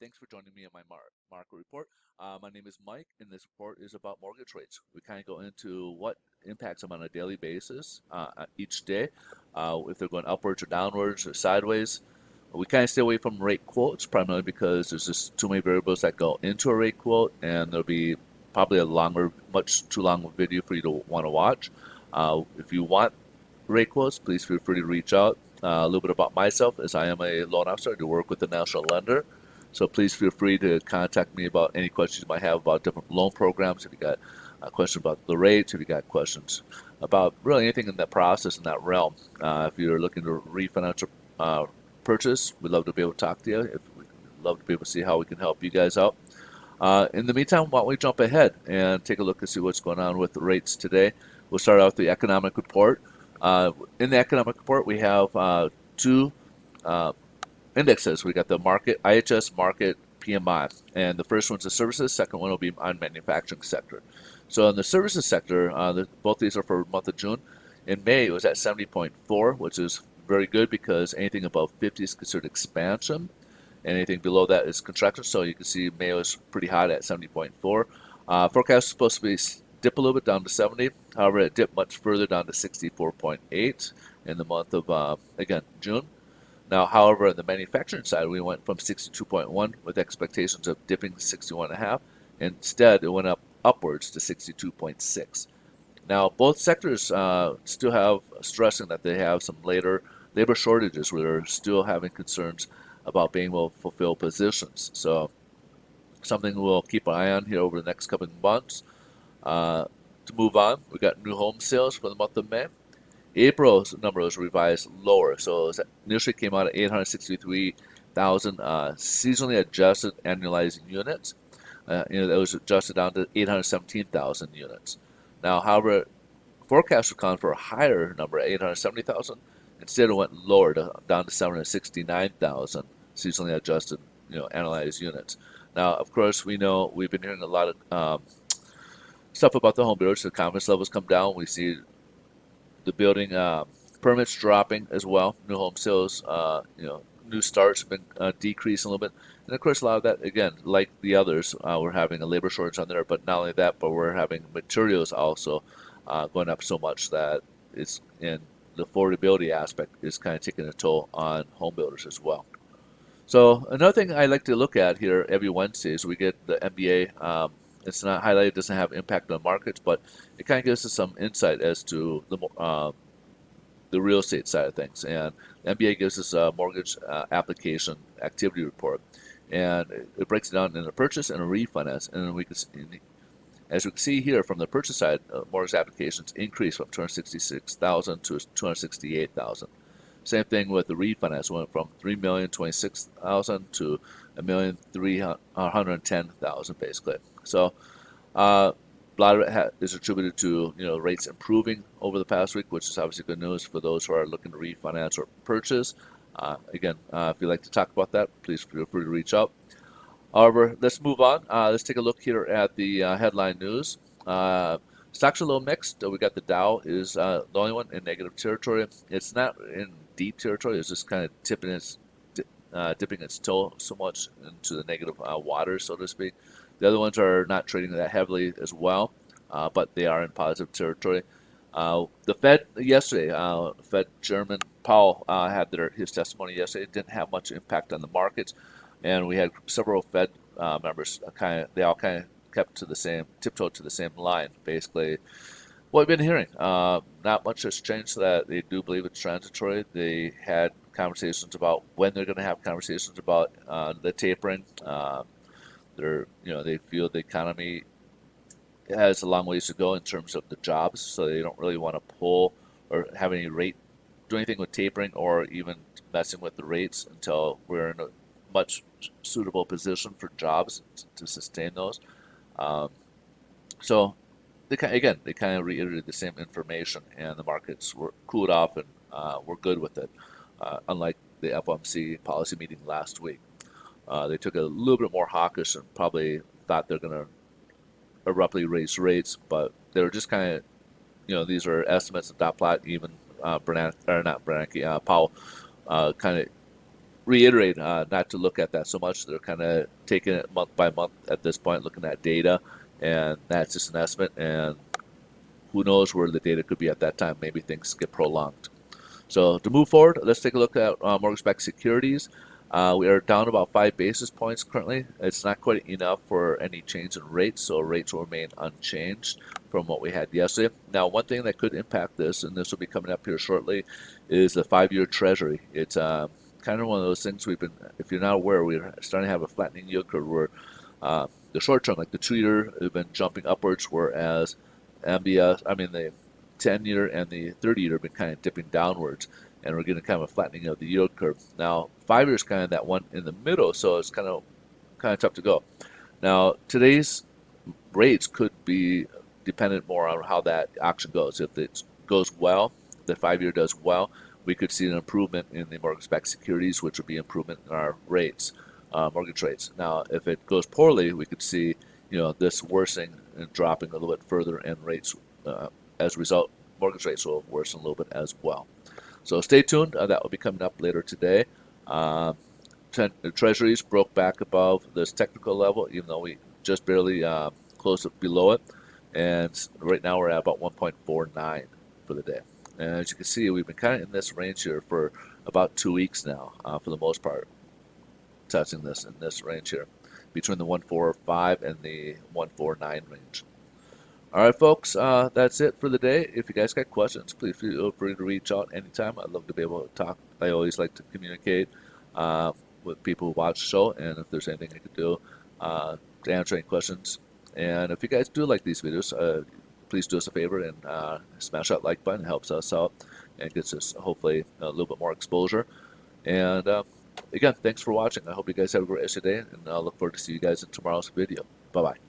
thanks for joining me on my market report. My name is Mike, and this report is about mortgage rates. We kind of go into what impacts them on a daily basis each day, if they're going upwards or downwards or sideways. We kind of stay away from rate quotes primarily because there's just too many variables that go into a rate quote, and there'll be probably a longer, much too long video for you to want to watch. If you want rate quotes, please feel free to reach out. A little bit about myself is I am a loan officer. I do work with the national lender. So please feel free to contact me about any questions you might have about different loan programs. If you got a question about the rates, if you got questions about really anything in that process in that realm, if you're looking to refinance a purchase, we'd love to be able to talk to you. We'd love to be able to see how we can help you guys out. In the meantime, why don't we jump ahead and take a look and see what's going on with the rates today. We'll start out with the economic report. In the economic report, we have two uh, indexes. We got the market IHS market PMI, and the first one's the services. Second one will be on manufacturing sector. So in the services sector, both these are for the month of June. In May, it was at 70.4, which is very good because anything above 50 is considered expansion. Anything below that is contraction. So you can see May was pretty hot at 70.4. Forecast is supposed to be dip a little bit down to 70. However, it dipped much further down to 64.8 in the month of, again, June. Now, however, on the manufacturing side, we went from 62.1 with expectations of dipping to 61.5. Instead, it went upwards to 62.6. Now, both sectors still have stressing that they have some later labor shortages where they're still having concerns about being able to fulfill positions. So, something we'll keep an eye on here over the next couple of months. Uh, to move on, we got new home sales for the month of May. April's number was revised lower, so it initially came out at 863,000 seasonally adjusted annualized units. That was adjusted down to 817,000 units. Now, however, forecast was calling for a higher number at 870,000. Instead, it went lower down to 769,000 seasonally adjusted, analyzed units. Now, of course, we know we've been hearing a lot of stuff about the home builders. The confidence levels come down. We see the building permits dropping as well. New home sales, new starts have been decreasing a little bit. And of course, a lot of that, again, like the others, we're having a labor shortage on there. But not only that, but we're having materials also going up so much that it's in the affordability aspect is kind of taking a toll on home builders as well. So another thing I like to look at here every Wednesday is we get the MBA. It's not highlighted, doesn't have impact on markets, but it kind of gives us some insight as to the real estate side of things. And the MBA gives us a mortgage application activity report, and it breaks it down in a purchase and a refinance. And we can, as we can see here from the purchase side, mortgage applications increased from 266,000 to 268,000. Same thing with the refinance, went from 3,026,000 to 1,310,000 basically. So a lot of it is attributed to rates improving over the past week, which is obviously good news for those who are looking to refinance or purchase. Again, if you'd like to talk about that, please feel free to reach out. However, let's move on. Let's take a look here at the headline news. Stocks are a little mixed. We got the Dow is the only one in negative territory. It's not in deep territory. It's just kind of dipping its toe so much into the negative water, so to speak. The other ones are not trading that heavily as well, but they are in positive territory. The Fed yesterday, Fed Chairman Powell had his testimony yesterday. It didn't have much impact on the markets, and we had several Fed members they all kind of kept to the same tiptoed to the same line. Basically, what we've been hearing, not much has changed. That they do believe it's transitory. They had conversations about when they're going to have conversations about the tapering. They feel the economy has a long ways to go in terms of the jobs, so they don't really want to pull or have any do anything with tapering or even messing with the rates until we're in a much suitable position for jobs to sustain those. Um, so they kind of reiterated the same information, and the markets were cooled off and were good with it, unlike the FOMC policy meeting last week. They took a little bit more hawkish and probably thought they're going to abruptly raise rates, but they were just kind of, these are estimates of dot plot. Even Bernanke, or not Bernanke, Powell, kind of reiterate not to look at that so much. They're kind of taking it month by month at this point, looking at data, and that's just an estimate. And who knows where the data could be at that time? Maybe things get prolonged. So to move forward, let's take a look at mortgage-backed securities. We are down about 5 basis points currently. It's not quite enough for any change in rates, so rates will remain unchanged from what we had yesterday. Now, one thing that could impact this, and this will be coming up here shortly, is the 5-year Treasury. It's kind of one of those things we've been, if you're not aware, we're starting to have a flattening yield curve where the short term, like the 2-year, have been jumping upwards, whereas MBS, the 10-year and the 30-year have been kind of dipping downwards, and we're getting kind of a flattening of the yield curve. Now, 5 years kind of that one in the middle, so it's kind of tough to go. Now, today's rates could be dependent more on how that auction goes. If it goes well, the 5-year does well, we could see an improvement in the mortgage-backed securities, which would be improvement in our rates, mortgage rates. Now, if it goes poorly, we could see this worsening and dropping a little bit further, and rates, as a result, mortgage rates will worsen a little bit as well. So stay tuned. That will be coming up later today. The Treasuries broke back above this technical level, even though we just barely closed it below it. And right now we're at about 1.49 for the day. And as you can see, we've been kind of in this range here for about 2 weeks now, for the most part, testing this in this range here, between the 145 and the 149 range. All right, folks, that's it for the day. If you guys got questions, please feel free to reach out anytime. I'd love to be able to talk. I always like to communicate with people who watch the show, and if there's anything I could do to answer any questions. And if you guys do like these videos, please do us a favor and smash that like button. It helps us out and gets us hopefully a little bit more exposure. And again, thanks for watching. I hope you guys have a great rest of the day, and I look forward to see you guys in tomorrow's video. Bye-bye.